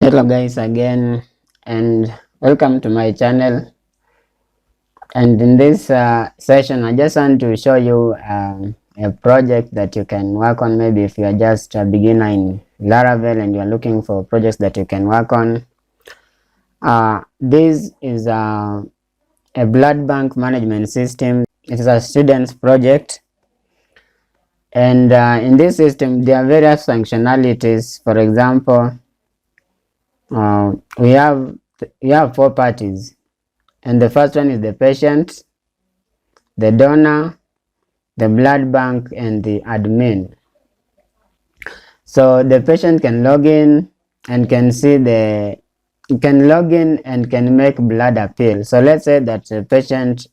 Hello guys again, and welcome to my channel. And in this session I just want to show you a project that you can work on. Maybe if you are just a beginner in Laravel and you are looking for projects that you can work on. This is a blood bank management system. It is a student's project, and in this system there are various functionalities. For example, uh, we have four parties. And the first one is the patient, the donor, the blood bank, and the admin. So the patient can log in and can see can log in and can make blood appeal. So let's say that the patient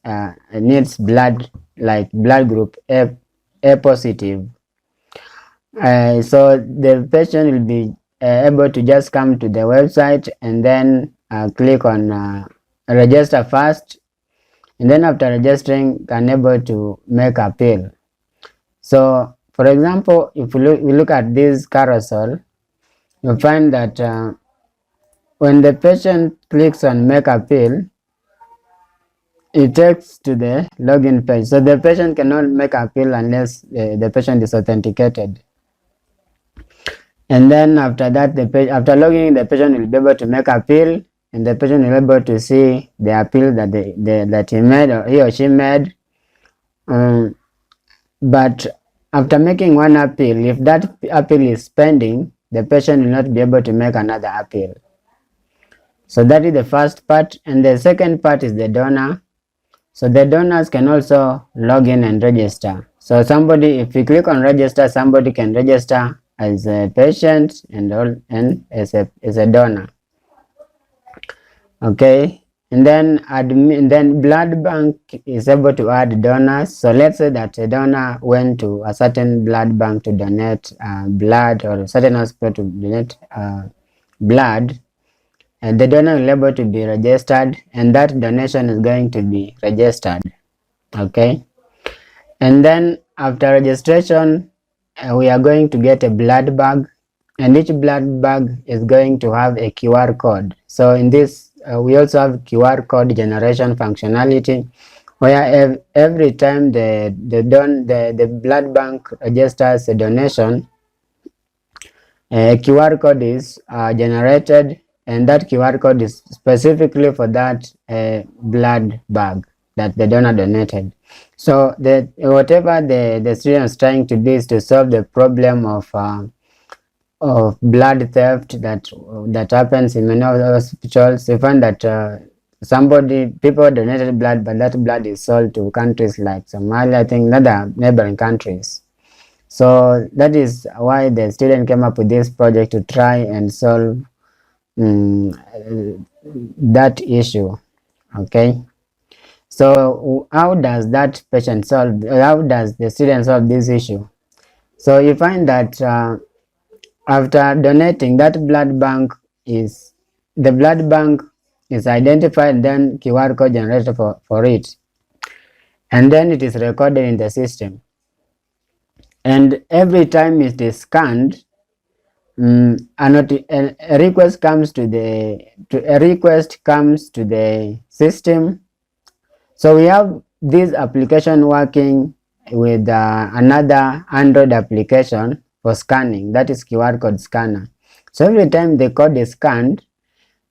needs blood, like blood group A positive. So the patient will be able to just come to the website and then click on register first, and then after registering can able to make appeal. So for example, if we look at this carousel, you find that when the patient clicks on make appeal, it takes to the login page. So the patient cannot make appeal unless the patient is authenticated. And then after that, after logging in, the patient will be able to make appeal, and the patient will be able to see the appeal that that he made, or he or she made. But after making one appeal, if that appeal is pending, the patient will not be able to make another appeal. So that is the first part. And the second part is the donor. So the donors can also log in and register. So somebody, if you click on register, somebody can register as a patient and as a donor. Okay. And then blood bank is able to add donors. So let's say that a donor went to a certain blood bank to donate blood, or a certain hospital to donate blood, and the donor will be able to be registered, and that donation is going to be registered. Okay. And then after registration, we are going to get a blood bag, and each blood bag is going to have a QR code. So in this we also have QR code generation functionality, where every time the blood bank registers a donation, a QR code is generated, and that QR code is specifically for that blood bag that the donor donated. So whatever the student is trying to do is to solve the problem of blood theft that happens in many of the hospitals. You find that people donated blood, but that blood is sold to countries like Somalia, I think, other neighboring countries. So that is why the student came up with this project to try and solve that issue. Okay. So how does that patient solve? How does the student solve this issue? So you find that after donating, that blood bank is identified, then QR code generated for it, and then it is recorded in the system. And every time it is scanned, a request comes to the system. So we have this application working with another Android application for scanning, that is QR code scanner. So every time the code is scanned,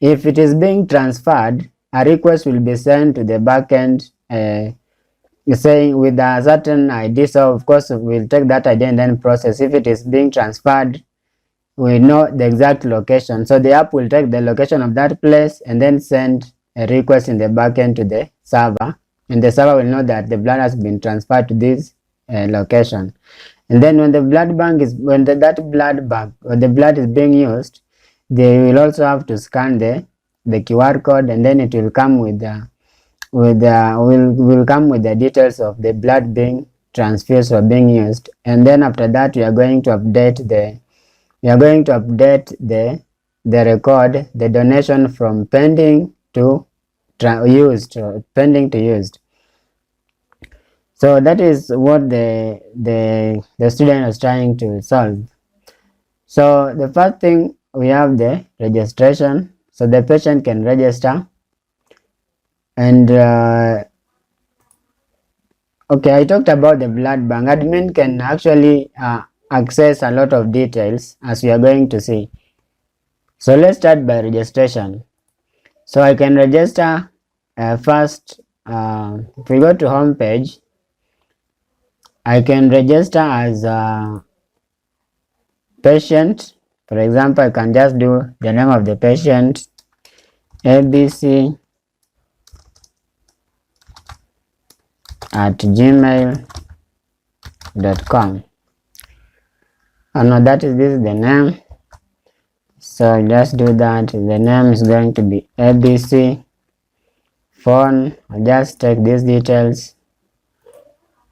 if it is being transferred, a request will be sent to the backend saying with a certain ID. So of course we'll take that ID and then process. If it is being transferred, we know the exact location. So the app will take the location of that place and then send a request in the backend to the server, and the server will know that the blood has been transferred to this location. And then when the blood bank is that blood bank or the blood is being used, they will also have to scan the QR code, and then it will come with the will come with the details of the blood being transfused or being used. And then after that, we are going to update the record, the donation from pending to used, or pending to used. So that is what the student is trying to solve. So the first thing we have the registration, so the patient can register. And okay, I talked about the blood bank. Admin can actually access a lot of details, as we are going to see. So let's start by registration. So I can register first. If we go to home page, I can register as a patient. For example, I can just do the name of the patient, ABC at gmail.com. Oh no, this is the name. So just do that. The name is going to be ABC. Phone, I'll just take these details.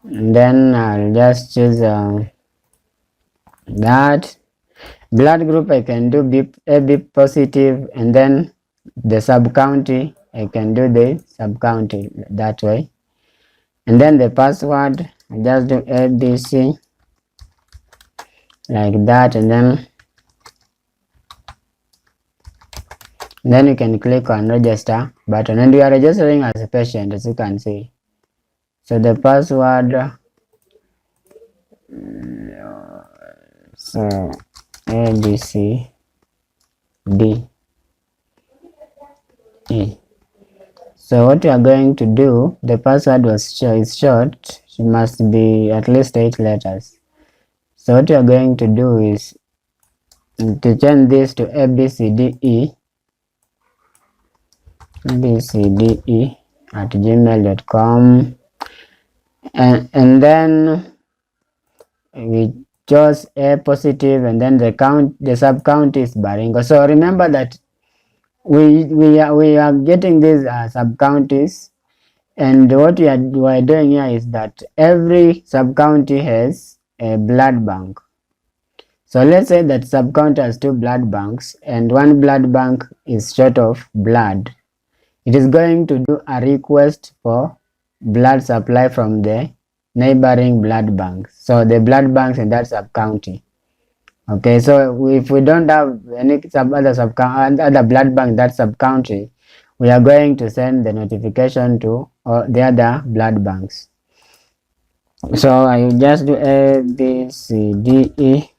And then I'll just choose that. Blood group, I can do AB positive, and then the sub-county, I can do the sub-county that way. And then the password, I just do ABC like that, and then you can click on register button, and you are registering as a patient, as you can see. So the password, so ABC D E. So what you are going to do, the password is short, it must be at least 8 letters. So what you are going to do is to change this to abcde at gmail.com, and then we chose A positive, and then the sub count is Baringo. So remember that we are getting these sub counties, and what we are doing here is that every sub county has a blood bank. So let's say that sub county has 2 blood banks, and one blood bank is short of blood. It is going to do a request for blood supply from the neighboring blood banks. So the blood banks in that sub county. Okay, so if we don't have any other blood bank in that sub county, we are going to send the notification to the other blood banks. So I will just do A, B, C, D, E.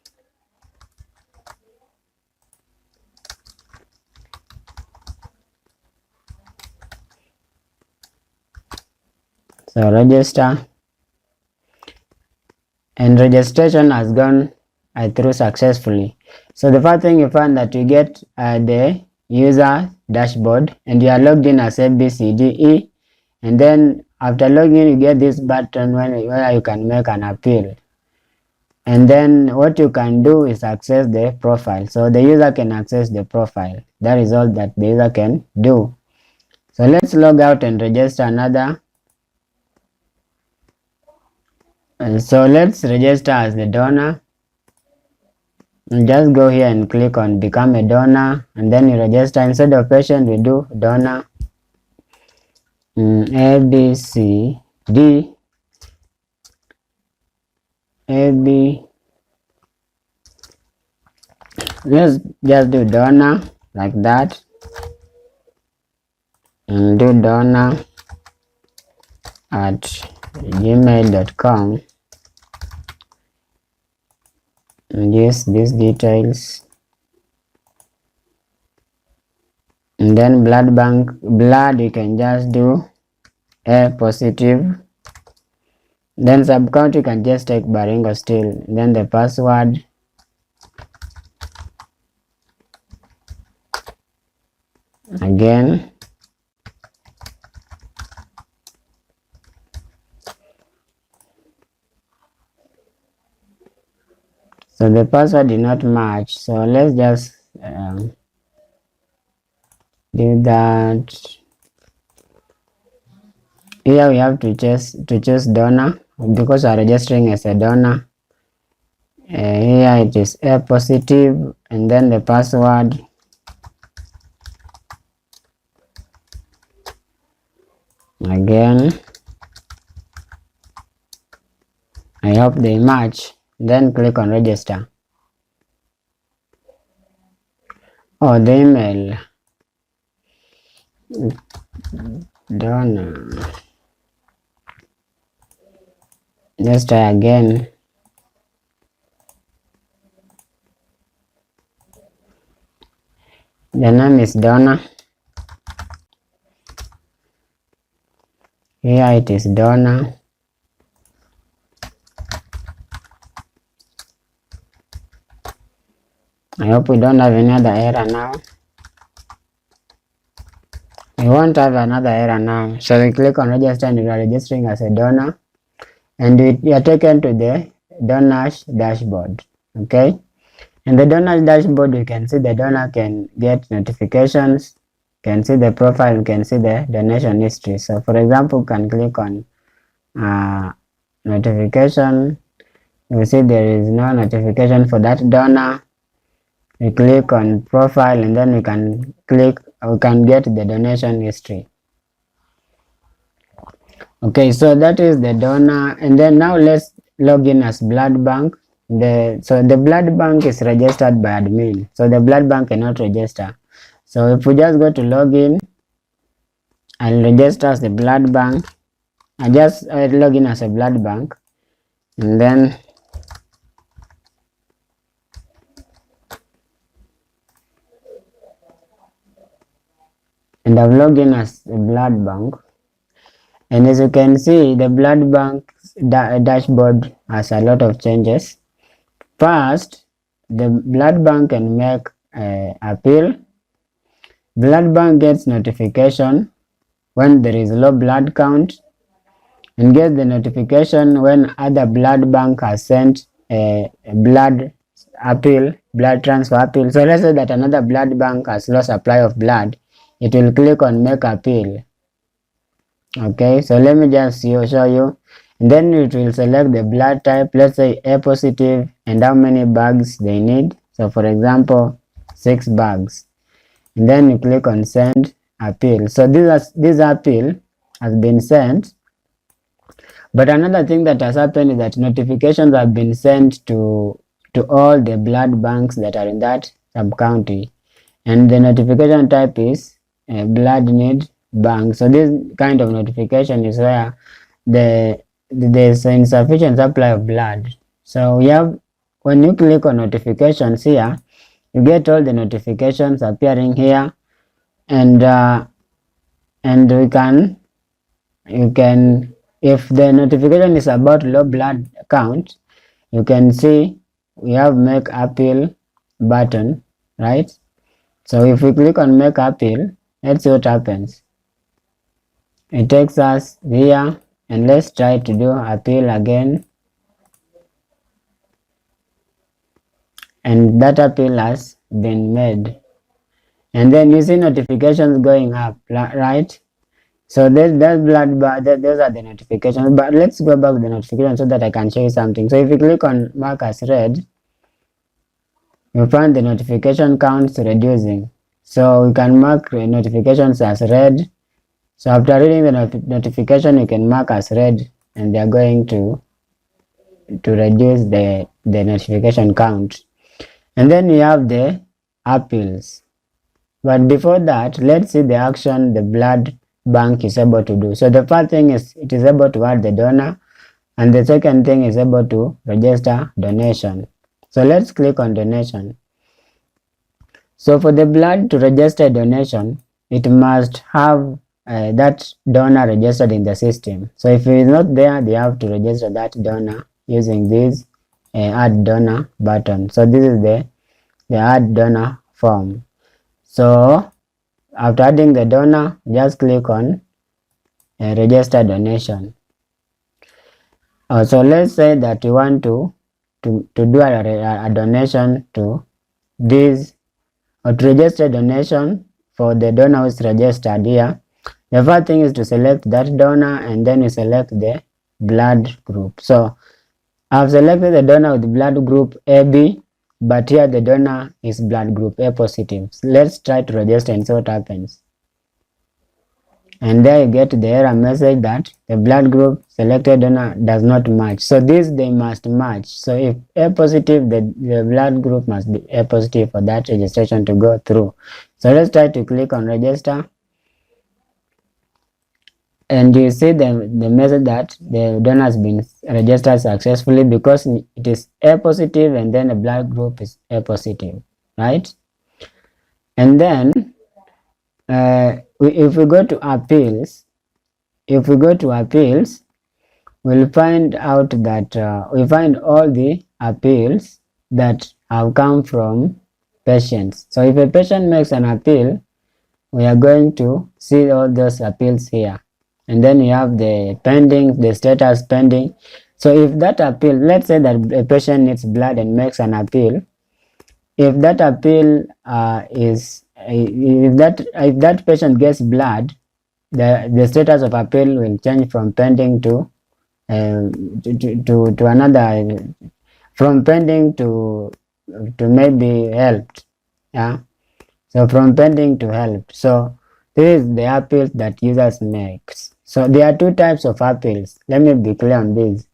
So register, and registration has gone through successfully. So the first thing you find that you get the user dashboard, and you are logged in as ABCDE, and then after logging you get this button where you can make an appeal, and then what you can do is access the profile. So the user can access the profile. That is all that the user can do. So let's log out and register another. And so let's register as the donor. And just go here and click on become a donor, and then you register. Instead of patient, we do donor. A, B, C, D, A, B. Let's just do donor like that, and do donor at gmail.com, and use these details. And then blood you can just do A positive. Then sub count you can just take Baringo still. Then the password, again. So the password did not match, so let's just do that. Here we have to choose donor, because we are registering as a donor. Here it is A positive, and then the password, again. I hope they match. Then click on register. or the email donor. Let's try again. The name is donor. Here it is donor. I hope we don't have any other error now. We won't have another error now. So we click on register and we are registering as a donor. And we are taken to the donors dashboard. Okay. In the donors dashboard, you can see the donor can get notifications, can see the profile, can see the donation history. So for example, you can click on notification. You see there is no notification for that donor. We click on profile and then we can get the donation history. Okay, so that is the donor, and then now let's log in as blood bank. So the blood bank is registered by admin, so the blood bank cannot register. So if we just go to login and register as the blood bank, I just log in as a blood bank, and then I've logged in as a blood bank. And as you can see, the blood bank dashboard has a lot of changes. First, the blood bank can make appeal. Blood bank gets notification when there is low blood count, and gets the notification when other blood bank has sent a blood transfer appeal. So let's say that another blood bank has low supply of blood, it will click on make appeal. Okay, so let me just show you, and then it will select the blood type, let's say A positive, and how many bags they need. So for example, 6 bags, and then you click on send appeal. So this appeal has been sent. But another thing that has happened is that notifications have been sent to all the blood banks that are in that sub-county, and the notification type is blood need bank. So this kind of notification is where there's insufficient supply of blood. So you have, when you click on notifications here, you get all the notifications appearing here, and you can if the notification is about low blood count, you can see we have make appeal button, right? So if we click on make appeal, let's see what happens. It takes us here, and let's try to do appeal again, and that appeal has been made. And then you see notifications going up, right? So those are the notifications. But let's go back to the notification so that I can show you something. So if you click on mark as read, you find the notification counts reducing. So you can mark notifications as read. So after reading the notification, you can mark as read, and they are going to reduce the notification count. And then you have the appeals. But before that, let's see the action the blood bank is able to do. So the first thing is it is able to add the donor, and the second thing is able to register donation. So let's click on donation. So for the blood to register donation, it must have that donor registered in the system. So if it is not there, they have to register that donor using this add donor button. So this is the add donor form. So after adding the donor, just click on register donation. So let's say that you want to do a donation to this, or to register donation for the donor who is registered here. The first thing is to select that donor, and then you select the blood group. So I've selected the donor with blood group AB, but here the donor is blood group A positive. So let's try to register and see what happens. and there you get the error message that the blood group selected donor does not match. So this they must match. So if A positive, the blood group must be A positive for that registration to go through. So let's try to click on register, and you see the message that the donor has been registered successfully because it is A positive and then the blood group is A positive, right? And then if we go to appeals, we'll find out that we find all the appeals that have come from patients. So if a patient makes an appeal, we are going to see all those appeals here. And then you have the pending, the status pending. So if that appeal, let's say that a patient needs blood and makes an appeal, if that appeal if that patient gets blood, the status of appeal will change from pending to another, from pending to maybe helped. Yeah, so from pending to helped. So this is the appeals that users makes. So there are two types of appeals. Let me be clear on this.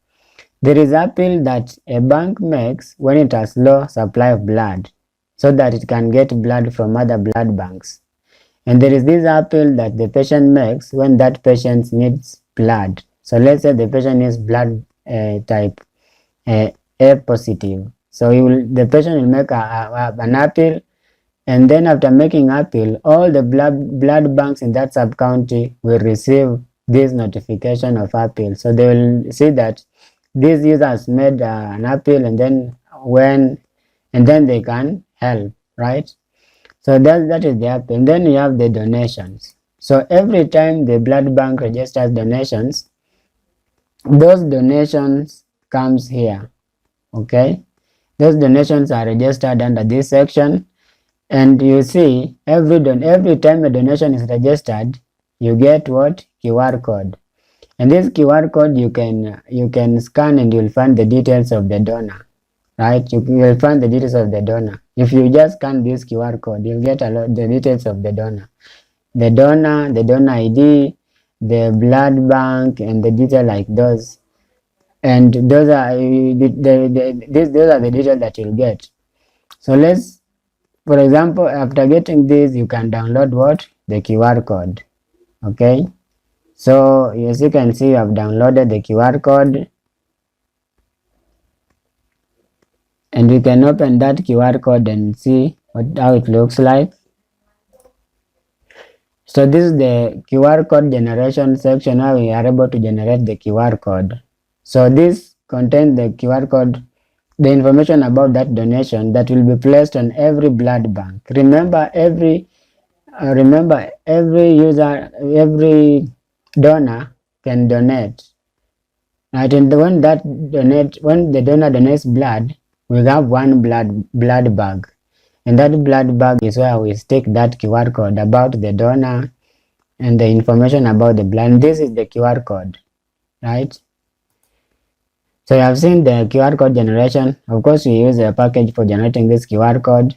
There is appeal that a bank makes when it has low supply of blood, so that it can get blood from other blood banks. And there is this appeal that the patient makes when that patient needs blood. So let's say the patient needs blood type A positive. So the patient will make an appeal, and then after making appeal, all the blood banks in that sub-county will receive this notification of appeal. So they will see that this user has made an appeal, and then they can help, right? So that is the appeal. And then you have the donations. So every time the blood bank registers donations, those donations comes here. Okay, those donations are registered under this section, and you see every time a donation is registered, you get what? QR code. And this QR code you can scan, and you'll find the details of the donor, right? You will find the details of the donor. If you just scan this QR code, you'll get the details of the donor, the donor ID, the blood bank, and the detail like those. And those are those are the details that you'll get. So for example, after getting this, you can download what? The QR code. Okay. So as you can see, you have downloaded the QR code, and you can open that QR code and see how it looks like. So this is the QR code generation section. Now we are able to generate the QR code. So this contains the QR code, the information about that donation that will be placed on every blood bank. Remember, every user, every donor can donate. Right, and when the donor donates blood, we have one blood bag, and that blood bag is where we stick that QR code about the donor and the information about the blood. And this is the QR code, right? So you have seen the QR code generation. Of course, we use a package for generating this QR code.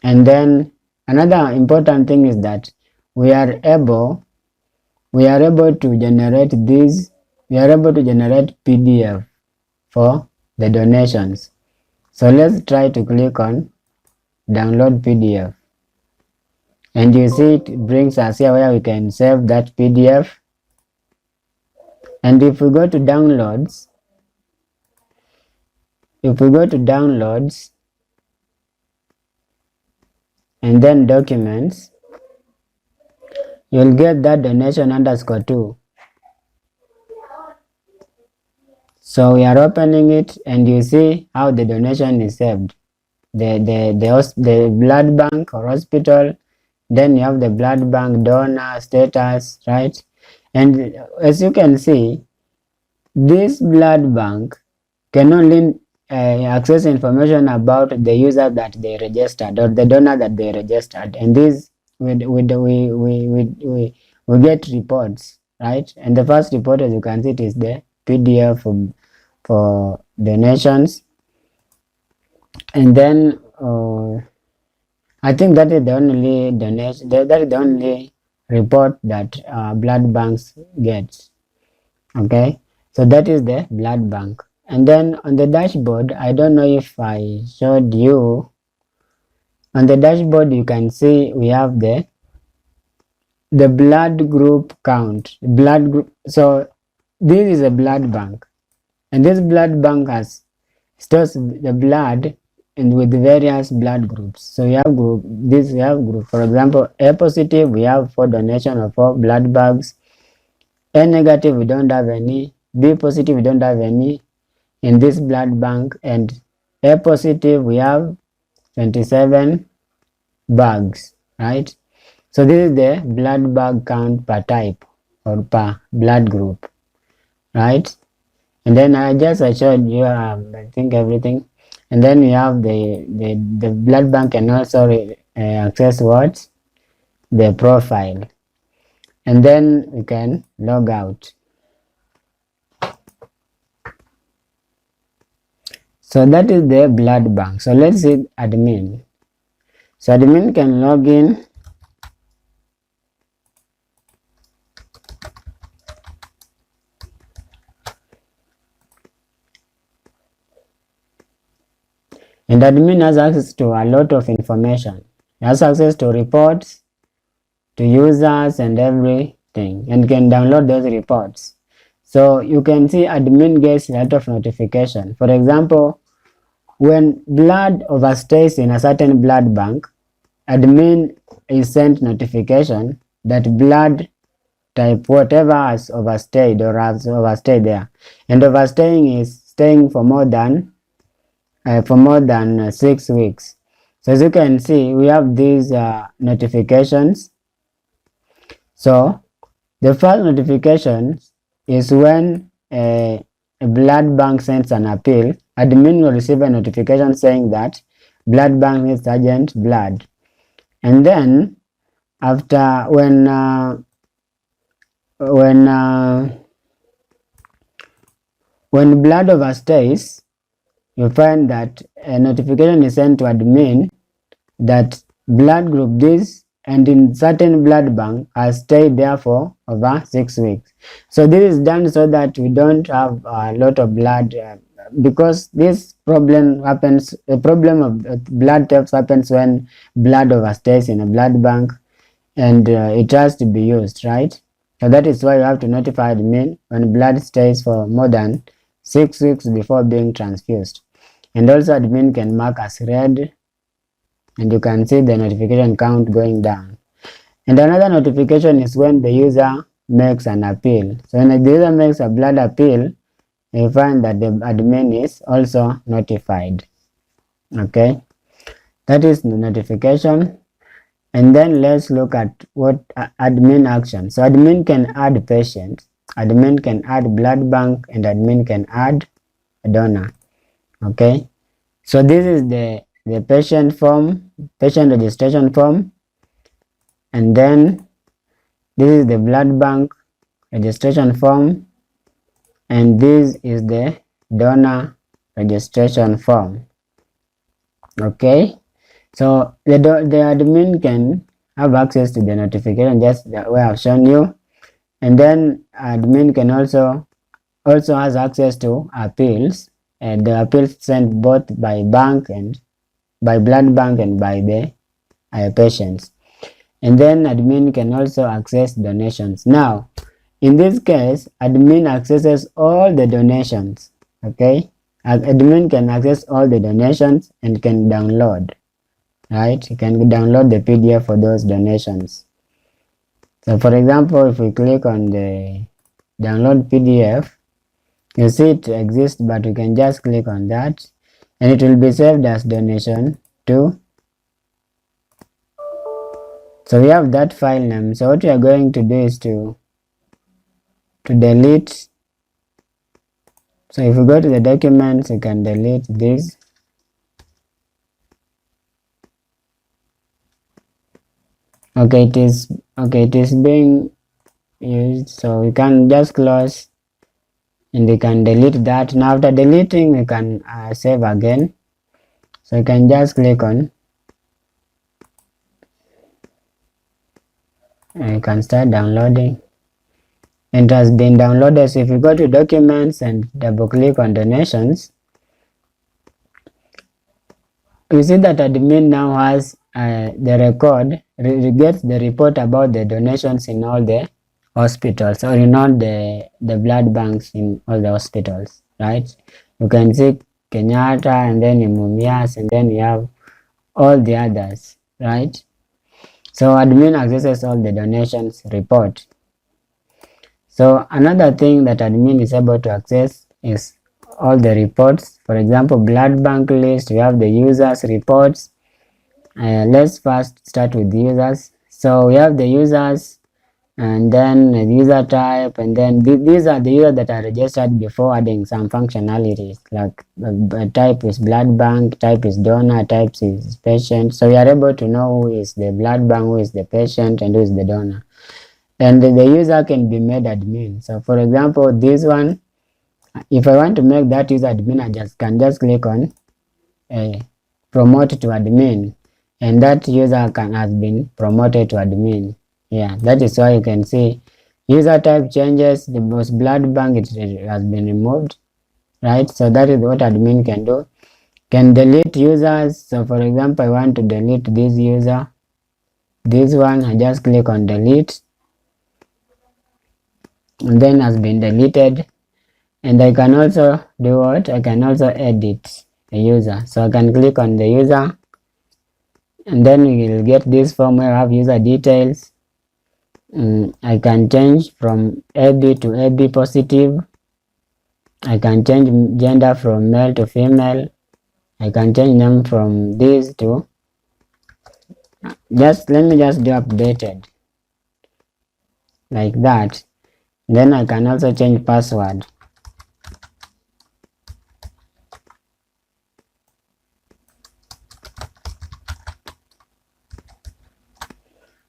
And then another important thing is that we are able to generate this. We are able to generate PDF for the donations. So let's try to click on download PDF. And you see it brings us here where we can save that PDF. And if we go to downloads, and then documents, you'll get that donation _2. So we are opening it, and you see how the donation is saved. The blood bank or hospital, then you have the blood bank, donor, status, right? And as you can see, this blood bank can only access information about the user that they registered or the donor that they registered, and this we get reports, right? And the first report, as you can see, it is the PDF for donations. And then I think that is the only donation, that is the only report that blood banks get. Okay, so that is the blood bank. And then on the dashboard, I don't know if I showed you. On the dashboard, you can see we have the blood group count. Blood group. So this is a blood bank, and this blood bank has stores the blood and with various blood groups. So we have group. This we have group. For example, A positive, we have 4 donation of 4 blood bags. A negative, we don't have any. B positive, we don't have any in this blood bank. And A positive, we have 27 bags, right? So this is the blood bag count per type or per blood group, right? And then I showed you, I think everything. And then we have the blood bank can also access what? The profile. And then we can log out. So that is the blood bank. So let's see admin. So admin can log in. And admin has access to a lot of information. He has access to reports, to users and everything, and can download those reports. So you can see admin gets a lot of notification. For example, when blood overstays in a certain blood bank, admin is sent notification that blood type whatever has overstayed or has overstayed there. And overstaying is staying for more than 6 weeks. So as you can see, we have these notifications. So the first notification is when a blood bank sends an appeal. Admin will receive a notification saying that blood bank needs urgent blood. And then after when blood overstays, you find that a notification is sent to admin that blood group this and in certain blood bank has stayed there for over 6 weeks. So this is done so that we don't have a lot of blood because this problem happens. The problem of blood theft happens when blood overstays in a blood bank and it has to be used, right? So that is why you have to notify admin when blood stays for more than 6 weeks before being transfused. And also admin can mark as red, and you can see the notification count going down. And another notification is when the user makes an appeal. So when the user makes a blood appeal, you find that the admin is also notified. Okay, that is the notification. And then let's look at what admin action. So admin can add patients, admin can add blood bank, and admin can add a donor. Okay, so this is the patient form, patient registration form, and then this is the blood bank registration form, and this is the donor registration form. Okay, so the admin can have access to the notification just the way I've shown you, and then admin can also has access to appeals, and the appeals sent both by bank and by blood bank and by the patients. And then admin can also access donations. Now in this case, admin accesses all the donations. Okay, admin can access all the donations and can download, right? You can download the PDF for those donations. So for example, if we click on the download PDF, you see it exists, but we can just click on that and it will be saved as donation 2. So we have that file name. So what we are going to do is to delete. So if you go to the documents, you can delete this. Okay, it is being used, so we can just close and you can delete that. Now after deleting, you can save again. So you can just click on You can start downloading. It has been downloaded. So if you go to documents and double click on donations, you see that admin now has the record, gets the report about the donations in all the hospitals, or in all the blood banks in all the hospitals, right? You can see Kenyatta, and then Mumias, and then you have all the others, right? So admin accesses all the donations report. So another thing that admin is able to access is all the reports. For example, blood bank list, we have the users reports. Let's first start with the users. So we have the users, and then the user type, and then these are the users that are registered before adding some functionalities, like type is blood bank, type is donor, type is patient. So we are able to know who is the blood bank, who is the patient, and who is the donor. And the user can be made admin. So for example, this one, if I want to make that user admin, I can just click on promote to admin, and that user has been promoted to admin. Yeah, that is why you can see user type changes. The most blood bank, it has been removed, right? So that is what admin can do. Can delete users. So for example, I want to delete this user, this one, I just click on delete, and then has been deleted. And I can also do what? I can also edit a user. So I can click on the user, and then we will get this form where I have user details. I can change from AB to AB positive. I can change gender from male to female. I can change name from this to, let me just do updated, like that. Then I can also change password.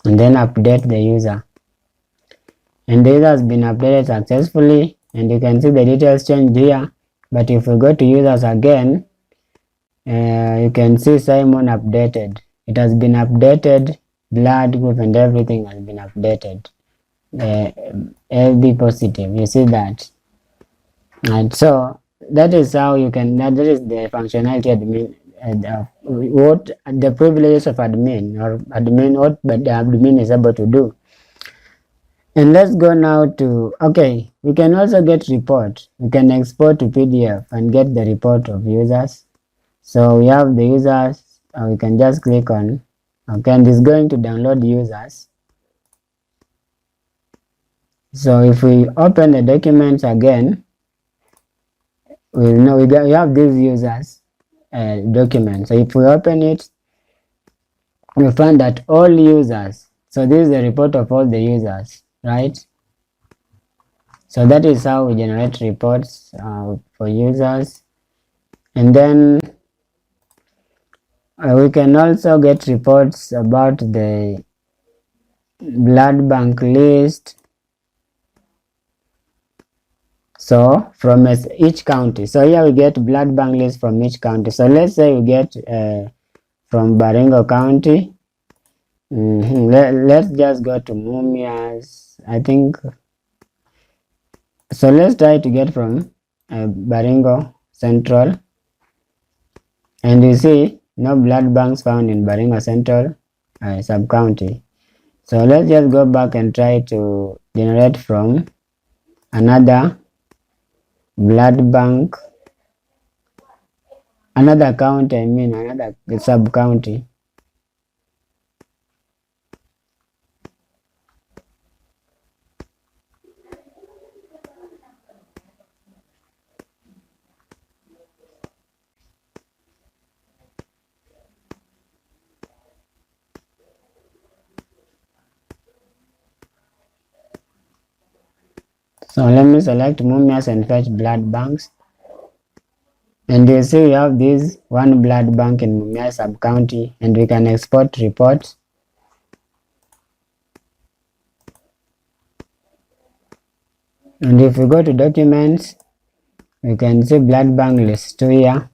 And then update the user. And the user has been updated successfully, and you can see the details changed here. But if we go to users again, you can see Simon updated. It has been updated, blood group and everything has been updated. LB positive, you see that. And so that is how you can, that is the functionality admin, what the privileges of admin, or admin, what the admin is able to do. And let's go now to, okay, we can also get report. We can export to PDF and get the report of users. So we have the users, we can just click on, okay, and it's going to download users. So if we open the documents again, we know we have these users document. So if we open it, we find that all users, so this is the report of all the users, right? So that is how we generate reports for users. And then we can also get reports about the blood bank list. So from each county. So here we get blood bank list from each county. So let's say we get from Baringo County. Let's just go to Mumias, I think. So let's try to get from Baringo Central. And you see no blood banks found in Baringo Central sub-county. So let's just go back and try to generate from another blood bank, another county, another sub-county. So let me select Mumias and fetch blood banks. And you see we have this one blood bank in Mumias sub-county, and we can export reports. And if we go to documents, we can see blood bank list here.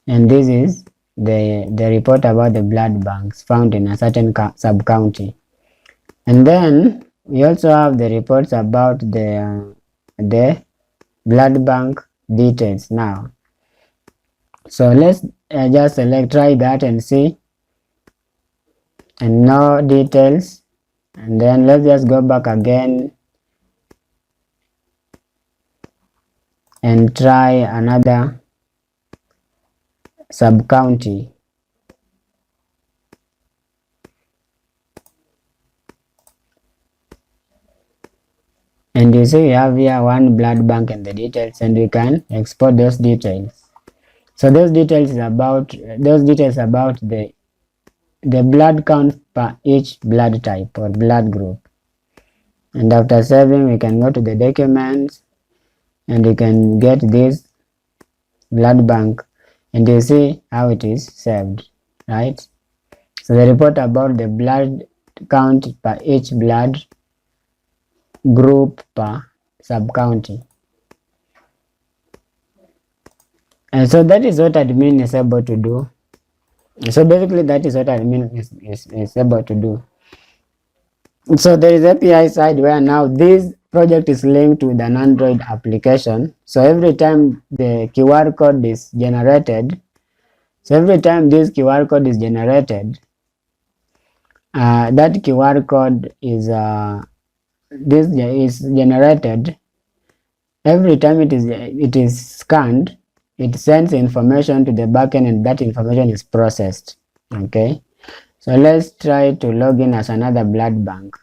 And this is the report about the blood banks found in a certain sub-county. And then we also have the reports about the blood bank details now. So let's just try that and see, and no details. And then let's just go back again and try another sub county. And you see we have here one blood bank and the details, and we can export those details. So those details about the blood count per each blood type or blood group. And after saving, we can go to the documents and we can get this blood bank, and you see how it is saved, right? So the report about the blood count per each blood group per sub-county. And so that is what admin is able to do. So basically that is what admin is able to do. So there is API side where now this project is linked with an Android application. So every time the QR code is generated, this QR code is generated, that QR code is generated. Every time it is scanned, it sends information to the backend, and that information is processed. Okay, so let's try to log in as another blood bank.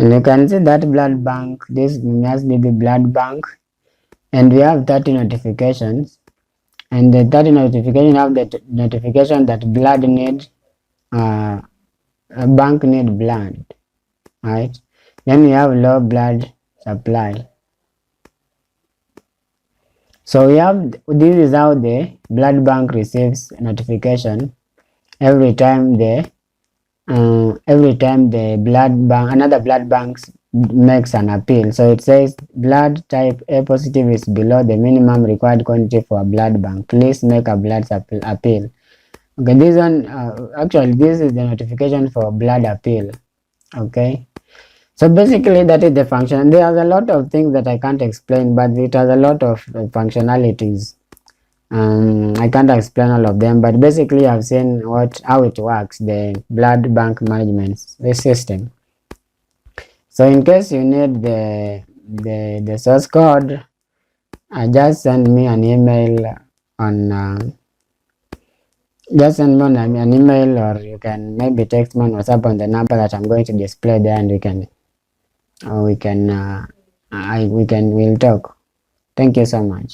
And you can see that blood bank, this must be the blood bank, and we have 30 notifications, and the 30 notification have the notification that blood need bank need blood, right? Then we have low blood supply. So we have, this is how the blood bank receives notification every time the blood bank, another blood bank makes an appeal. So it says blood type A positive is below the minimum required quantity for a blood bank. Please make a blood appeal. Okay, this one actually this is the notification for blood appeal. Okay, so basically that is the function. There's a lot of things that I can't explain, but it has a lot of functionalities. I can't explain all of them, but basically I've seen how it works, the blood bank management system. So in case you need the source code, just send me an email on just send me an email, or you can maybe text me on WhatsApp on the number that I'm going to display there, and we'll talk. Thank you so much.